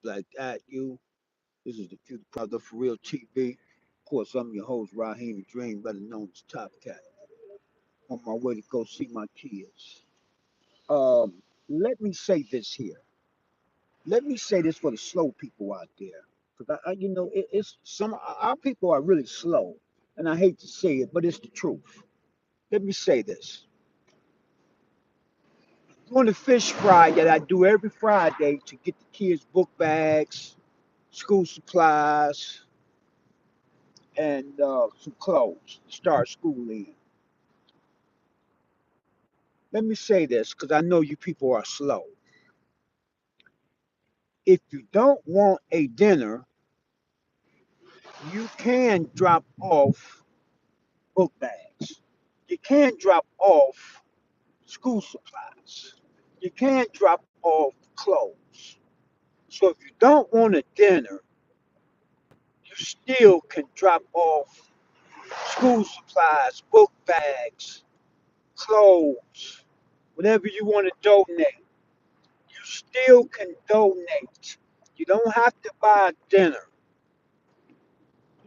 like that. This is the Future Brother for Real TV. Of course, I'm your host, Raheem the Dream, better known as Top Cat. On my way to go see my kids. Let me say this here. Let me say this for the slow people out there, because it's some our people are really slow, and I hate to say it, but it's the truth. Let me say this: doing the fish fry that I do every Friday to get the kids book bags, school supplies, and some clothes to start school in. Let me say this because I know you people are slow. If you don't want a dinner, you can drop off book bags. You can drop off school supplies. You can drop off clothes. So if you don't want a dinner, you still can drop off school supplies, book bags, clothes, whatever you want to donate. You still can donate. You don't have to buy dinner.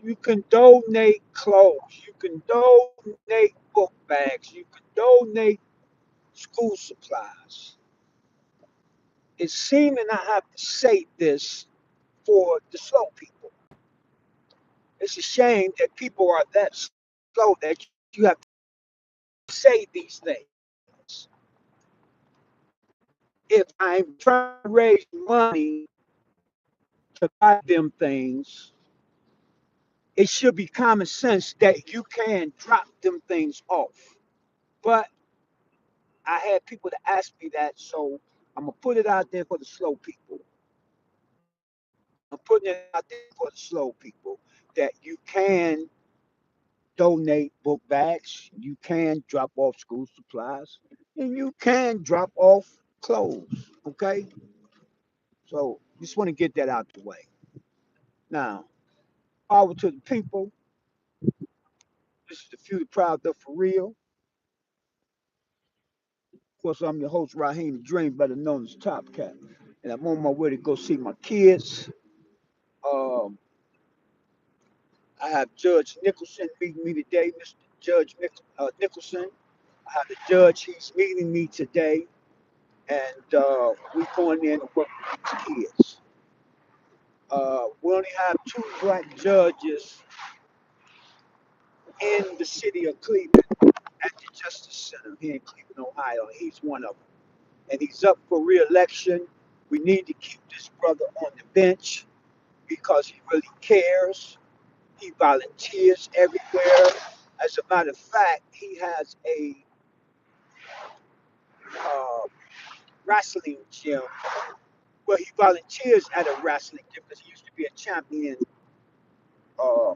You can donate clothes. You can donate book bags. You can donate school supplies. It's seeming I have to say this for the slow people. It's a shame that people are that slow that you have to say these things. If I'm trying to raise money to buy them things, it should be common sense that you can drop them things off. But I had people to ask me that, so I'm gonna put it out there for the slow people. I'm putting it out there for the slow people that you can donate book bags, you can drop off school supplies, and you can drop off clothes. Okay, so just want to get that out the way. Now, power to the people. This is the few, the proud, the for real. Of course, I'm your host, Raheem the Dream, better known as Top Cat, and I'm on my way to go see my kids. Um, I have Judge Nicholson meeting me today, Mr. Nicholson. I have the judge, he's meeting me today, and we're going in and working with the kids. We only have two black judges in the city of Cleveland at the Justice Center here in Cleveland, Ohio. He's one of them. And he's up for re-election. We need to keep this brother on the bench because he really cares. He volunteers everywhere. As a matter of fact, he has a uh, wrestling gym where he volunteers at a wrestling gym because he used to be a champion uh,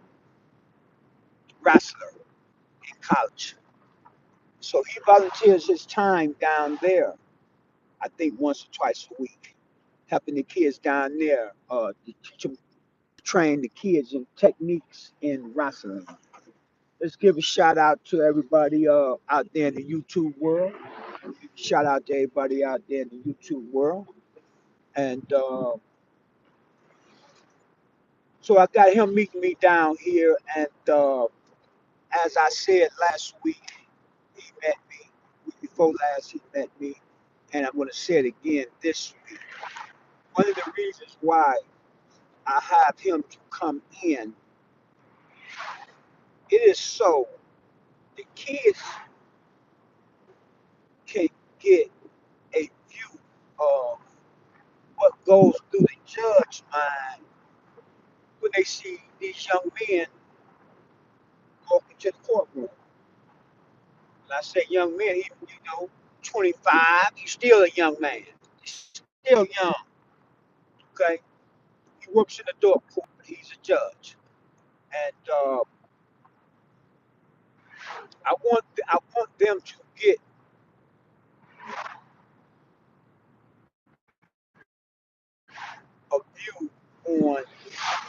wrestler in college. So he volunteers his time down there, I think once or twice a week, helping the kids down there to teach them, train the kids in techniques in wrestling. Let's give a shout out to everybody out there in the YouTube world. Shout out to everybody out there in the YouTube world. And so I got him meeting me down here. And as I said last week, he met me. Week before last, he met me. And I'm going to say it again this week. One of the reasons why I have him to come in, it is so the kids can get a view of what goes through the judge's mind when they see these young men walking to the courtroom. And I say young men, he, 25, he's still a young man. He's still young, okay? He works in the door court, he's a judge. And I want them to get a view on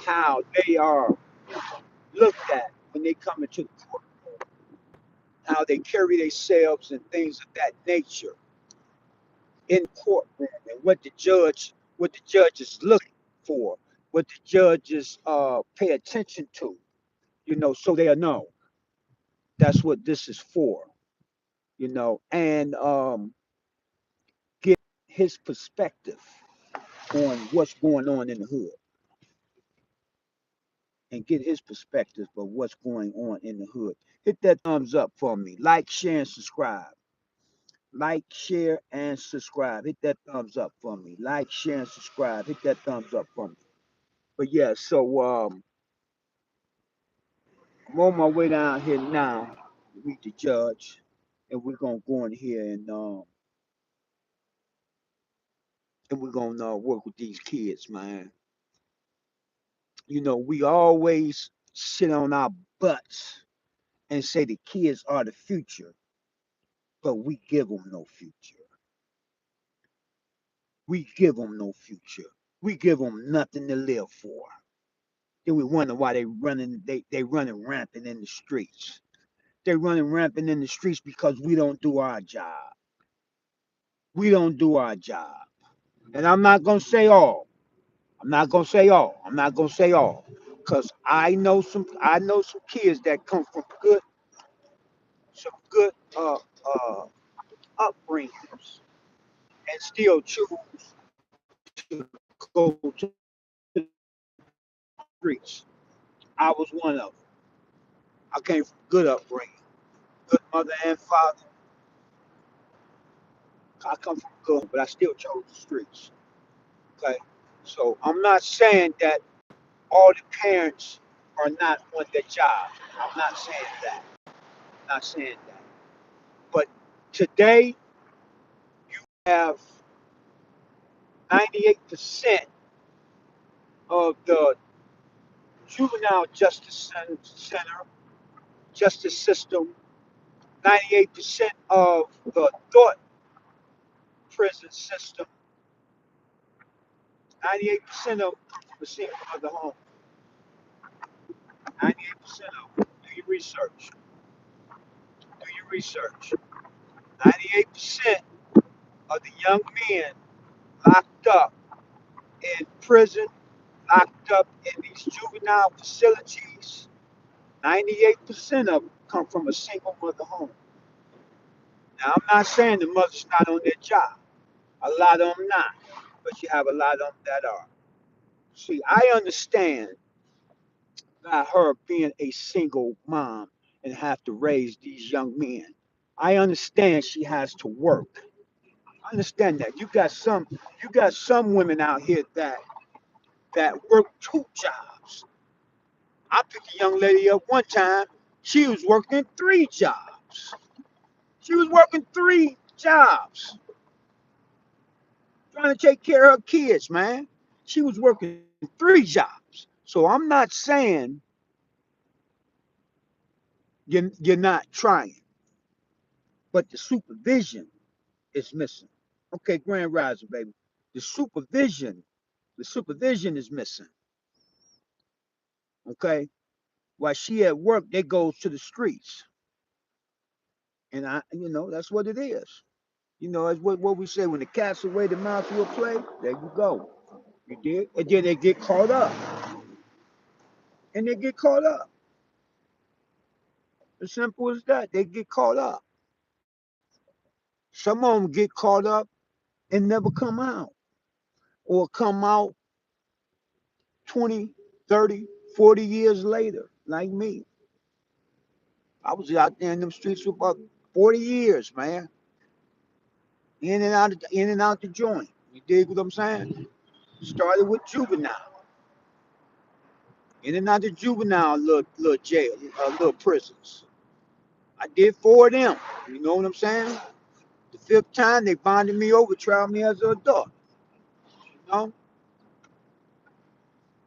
how they are looked at when they come into the court, how they carry themselves and things of that nature in courtroom, and what the judge is looking for, what the judges pay attention to, so they'll know that's what this is for, and get his perspective on what's going on in the hood and get his perspective of what's going on in the hood. Hit that thumbs up for me. Like, share, and subscribe. Like, share, and subscribe. Hit that thumbs up for me. Like, share, and subscribe. Hit that thumbs up for me. But yeah, so I'm on my way down here now to meet the judge, and we're gonna go in here and we're gonna work with these kids, man. We always sit on our butts and say the kids are the future, but we give them no future. We give them no future. We give them nothing to live for. Then we wonder why they running rampant in the streets. They running rampant in the streets because we don't do our job. We don't do our job. And I'm not gonna say all. I'm not gonna say all. I'm not gonna say all. Cause I know some kids that come from some good upbringings and still choose to go to the streets. I was one of them. I came from good upbringing, good mother and father. I come from good, but I still chose the streets. Okay, so I'm not saying that all the parents are not on their job. I'm not saying that. I'm not saying that. But today you have 98% of the juvenile center justice system, 98% of the adult prison system, 98% of them come from a single mother home. 98% of them. Do your research. Do your research. 98% of the young men locked up in prison, locked up in these juvenile facilities, 98% of them come from a single mother home. Now, I'm not saying the mother's not on their job. A lot of them not, but you have a lot of them that are. See, I understand about her being a single mom and have to raise these young men. I understand she has to work. I understand that. You got some women out here that work two jobs. I picked a young lady up one time. She was working three jobs. She was working three jobs, trying to take care of her kids, man. She was working three jobs. So I'm not saying you're not trying, but the supervision is missing. Okay, Grand Rising, baby. The supervision, the supervision is missing. Okay, while she at work, they goes to the streets, and that's what it is. That's what we say: when the cat's away, the mouse will play. There you go. You did, and then they get caught up, and they get caught up. As simple as that. They get caught up. Some of them get caught up and never come out, or come out 20, 30, 40 years later, like me. I was out there in them streets for about 40 years, man. In and out the joint. You dig what I'm saying? Started with juvenile. In and out the juvenile little jail, little prisons. I did four of them. You know what I'm saying? The fifth time they bonded me over, tried me as an adult. You know?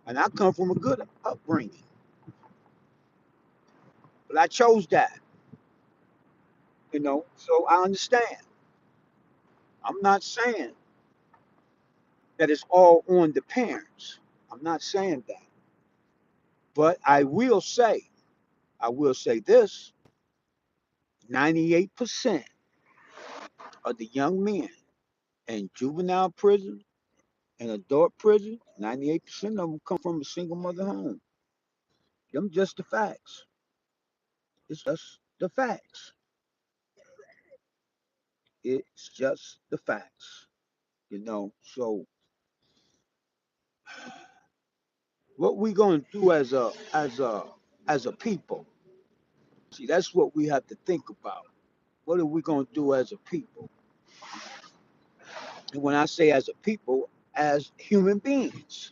And I come from a good upbringing. But I chose that. So I understand. I'm not saying that it's all on the parents. I'm not saying that. But I will say this: 98% of the young men in juvenile prison An adult prison, 98% of them come from a single mother home. Them just the facts. It's just the facts. It's just the facts. So what we gonna do as a people? See, that's what we have to think about. What are we gonna do as a people? And when I say as a people, as human beings,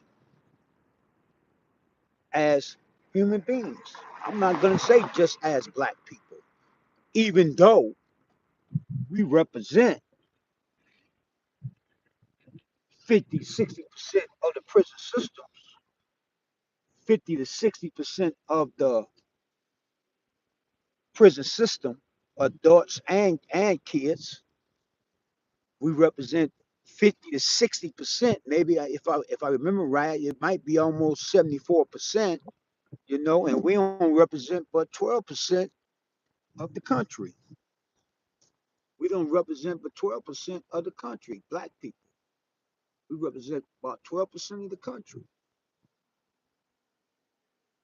as human beings. I'm not gonna say just as black people, even though we represent 50, 60% of the prison system, 50 to 60% of the prison system, adults and kids. We represent 50 to 60%. Maybe if I remember right, it might be almost 74%. And we don't represent but 12% of the country. We don't represent but 12% of the country. Black people. We represent about 12% of the country.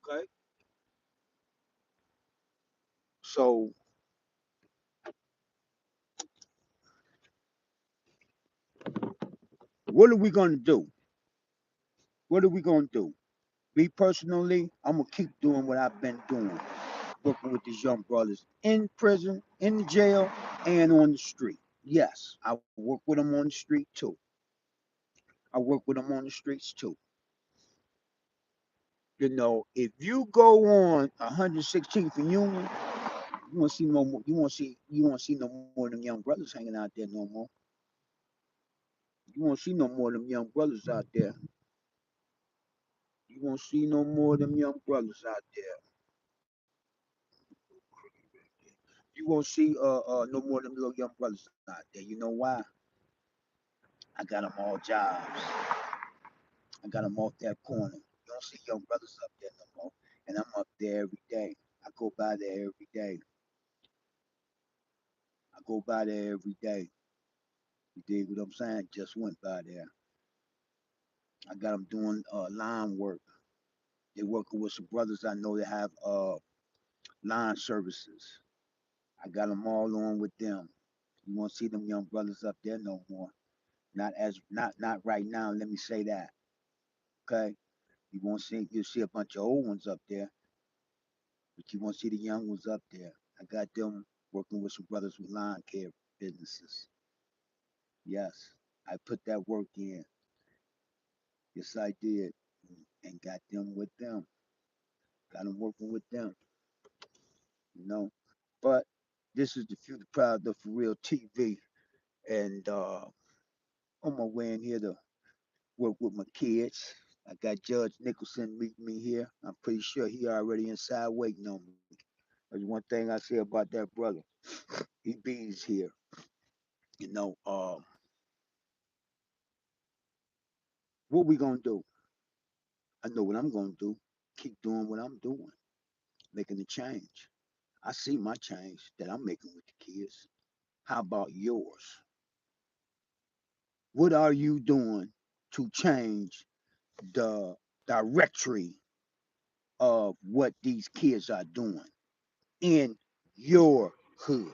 Okay. So what are we gonna do? What are we gonna do? Me personally, I'm gonna keep doing what I've been doing, working with these young brothers in prison, in the jail, and on the street. Yes, I work with them on the street too. I work with them on the streets too. If you go on 116th and Union, you won't see no more. You won't see no more of them young brothers hanging out there no more. You won't see no more of them young brothers out there. You won't see no more of them young brothers out there. You won't see no more of them little young brothers out there. You know why? I got them all jobs. I got them off that corner. You don't see young brothers up there no more. And I'm up there every day. I go by there every day. I go by there every day. You dig what I'm saying? Just went by there. I got them doing line work. They're working with some brothers I know that have line services. I got them all on with them. You won't see them young brothers up there no more. Not right now. Let me say that. Okay, you'll see a bunch of old ones up there, but you won't see the young ones up there. I got them working with some brothers with lawn care businesses. Yes, I put that work in. Yes, I did, and got them with them. Got them working with them. You know, but this is the Future Proud of For Real TV, and on my way in here to work with my kids. I got Judge Nicholson meeting me here. I'm pretty sure he already inside waiting on me. There's one thing I say about that brother. He bees here. You know, what we gonna do? I know what I'm gonna do. Keep doing what I'm doing, making a change. I see my change that I'm making with the kids. How about yours? What are you doing to change the directory of what these kids are doing in your hood?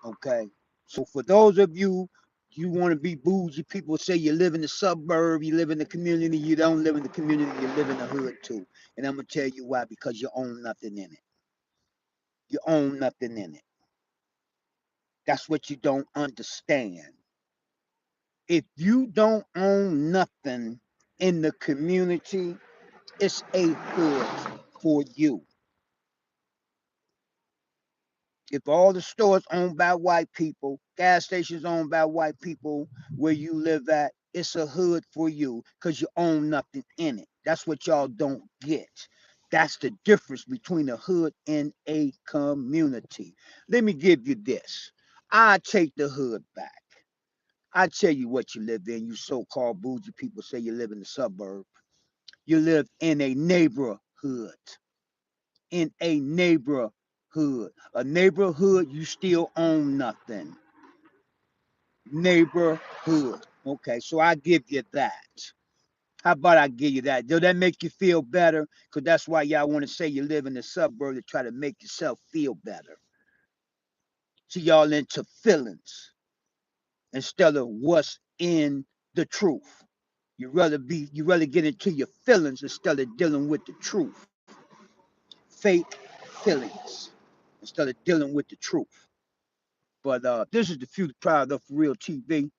Okay. So for those of you want to be bougie, people say you live in the suburb, you live in the community, you don't live in the community, you live in the hood too. And I'm gonna tell you why, because you own nothing in it. You own nothing in it. That's what you don't understand. If you don't own nothing in the community, it's a hood for you. If all the stores owned by white people, gas stations owned by white people, where you live at, it's a hood for you because you own nothing in it. That's what y'all don't get. That's the difference between a hood and a community. Let me give you this. I take the hood back. I tell you what you live in. You so-called bougie people say you live in the suburb. You live in a neighborhood. In a neighborhood. A neighborhood, you still own nothing. Neighborhood. Okay, so I give you that. How about I give you that? Does that make you feel better? Because that's why y'all want to say you live in the suburb to try to make yourself feel better. See, y'all into feelings instead of what's in the truth. You rather get into your feelings instead of dealing with the truth. Fake feelings instead of dealing with the truth. But this is the Future Proud of Real TV.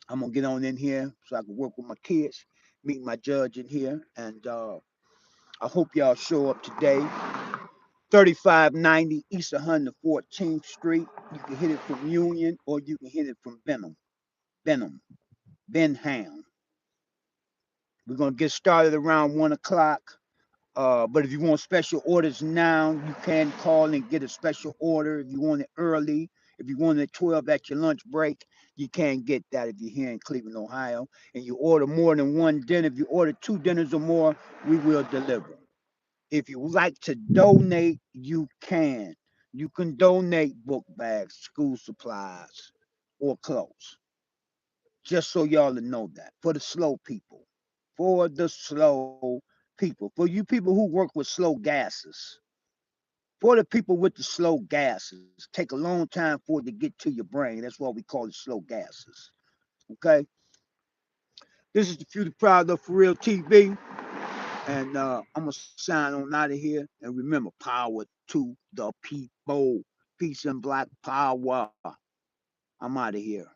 I'm gonna get on in here so I can work with my kids, meet my judge in here, and I hope y'all show up today. 3590 East 114th Street. You can hit it from Union or you can hit it from Benham, Benham. We're gonna get started around 1 o'clock. But if you want special orders now, you can call and get a special order. If you want it early, if you want it at 12 at your lunch break, you can get that if you're here in Cleveland, Ohio. And you order more than one dinner, if you order 2 dinners or more, we will deliver. If you like to donate, you can. You can donate book bags, school supplies, or clothes. Just so y'all to know that. For the slow people. For the slow people. For you people who work with slow gases. For the people with the slow gases. Take a long time for it to get to your brain. That's why we call it slow gases. Okay? This is the Future Proud of For Real TV. And I'm going to sign on out of here. And remember, power to the people. Peace and black power. I'm out of here.